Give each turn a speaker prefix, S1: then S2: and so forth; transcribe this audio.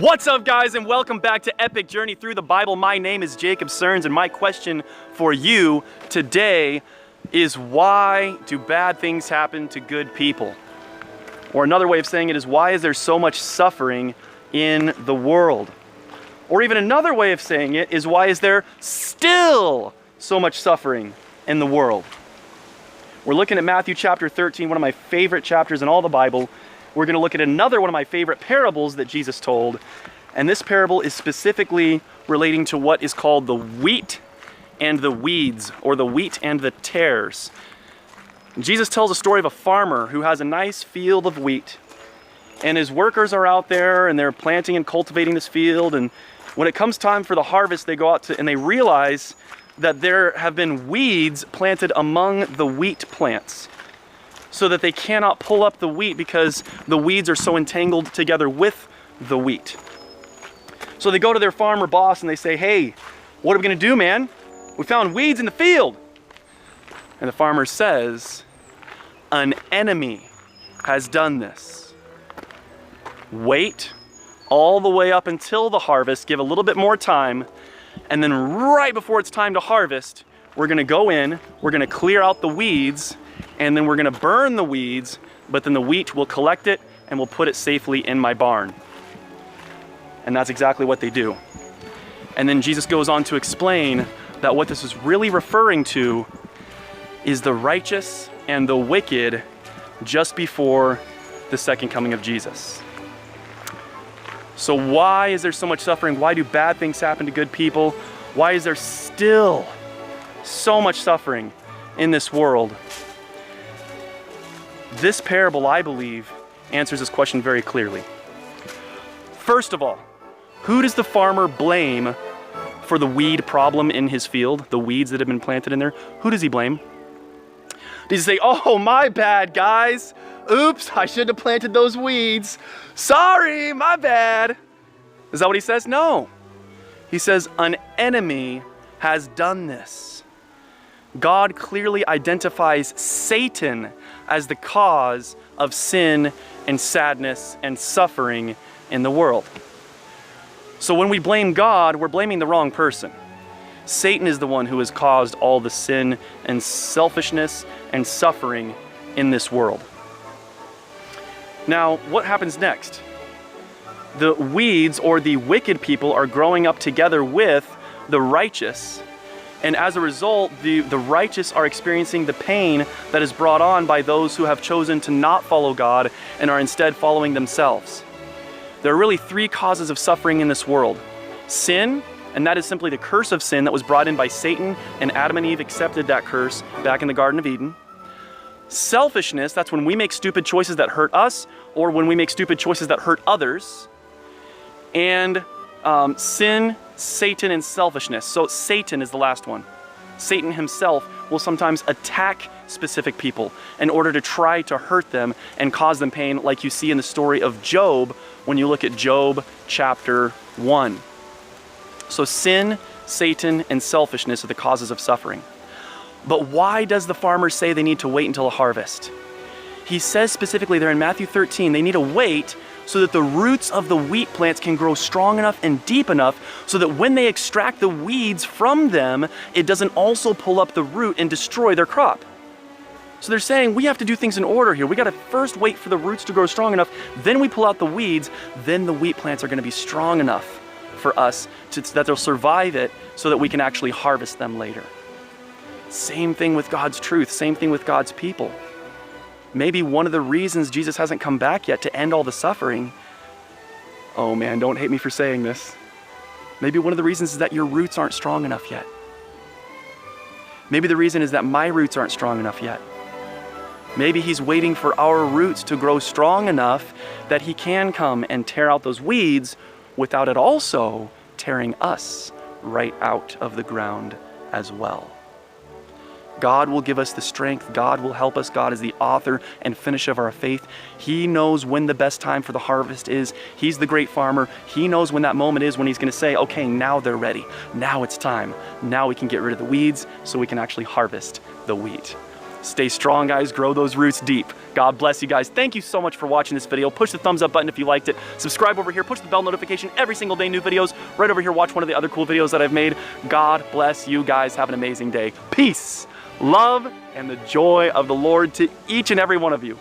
S1: What's up, guys, and welcome back to Epic Journey Through the Bible. My name is Jacob Serns, and my question for you today is, why do bad things happen to good people? Or another way of saying it is, why is there so much suffering in the world? Or even another way of saying it is, why is there still so much suffering in the world? We're looking at Matthew chapter 13, one of my favorite chapters in all the Bible. We're going to look at another one of my favorite parables that Jesus told. And this parable is specifically relating to what is called the wheat and the weeds, or the wheat and the tares. Jesus tells a story of a farmer who has a nice field of wheat. And his workers are out there and they're planting and cultivating this field. And when it comes time for the harvest, they go out and they realize that there have been weeds planted among the wheat plants, so that they cannot pull up the wheat because the weeds are so entangled together with the wheat. So they go to their farmer boss and they say, "Hey, what are we gonna do, man? We found weeds in the field." And the farmer says, "An enemy has done this. Wait all the way up until the harvest, give a little bit more time, and then right before it's time to harvest, we're gonna go in, we're gonna clear out the weeds, and then we're gonna burn the weeds, but then the wheat will collect it and we'll put it safely in my barn." And that's exactly what they do. And then Jesus goes on to explain that what this is really referring to is the righteous and the wicked just before the second coming of Jesus. So why is there so much suffering? Why do bad things happen to good people? Why is there still so much suffering in this world? This parable, I believe, answers this question very clearly. First of all, who does the farmer blame for the weed problem in his field, the weeds that have been planted in there? Who does he blame? Does he say, "Oh, my bad, guys. Oops, I shouldn't have planted those weeds. Sorry, my bad"? Is that what he says? No. He says, "An enemy has done this." God clearly identifies Satan as the cause of sin and sadness and suffering in the world. So when we blame God, we're blaming the wrong person. Satan is the one who has caused all the sin and selfishness and suffering in this world. Now, what happens next? The weeds, or the wicked people, are growing up together with the righteous. And as a result, the righteous are experiencing the pain that is brought on by those who have chosen to not follow God and are instead following themselves. There are really three causes of suffering in this world. Sin, and that is simply the curse of sin that was brought in by Satan, and Adam and Eve accepted that curse back in the Garden of Eden. Selfishness, that's when we make stupid choices that hurt us, or when we make stupid choices that hurt others. And sin, Satan, and selfishness. So Satan is the last one. Satan himself will sometimes attack specific people in order to try to hurt them and cause them pain, like you see in the story of Job when you look at Job chapter 1. So sin, Satan, and selfishness are the causes of suffering. But why does the farmer say they need to wait until a harvest? He says specifically there in Matthew 13, they need to wait so that the roots of the wheat plants can grow strong enough and deep enough so that when they extract the weeds from them, it doesn't also pull up the root and destroy their crop. So they're saying we have to do things in order here. We got to first wait for the roots to grow strong enough, then we pull out the weeds, then the wheat plants are going to be strong enough for us that they'll survive it so that we can actually harvest them later. Same thing with God's truth, same thing with God's people. Maybe one of the reasons Jesus hasn't come back yet to end all the suffering, oh man, don't hate me for saying this. Maybe one of the reasons is that your roots aren't strong enough yet. Maybe the reason is that my roots aren't strong enough yet. Maybe he's waiting for our roots to grow strong enough that he can come and tear out those weeds without it also tearing us right out of the ground as well. God will give us the strength. God will help us. God is the author and finisher of our faith. He knows when the best time for the harvest is. He's the great farmer. He knows when that moment is when he's going to say, okay, now they're ready. Now it's time. Now we can get rid of the weeds so we can actually harvest the wheat. Stay strong, guys. Grow those roots deep. God bless you guys. Thank you so much for watching this video. Push the thumbs up button if you liked it. Subscribe over here. Push the bell notification every single day. New videos. Right over here, watch one of the other cool videos that I've made. God bless you guys. Have an amazing day. Peace, love, and the joy of the Lord to each and every one of you.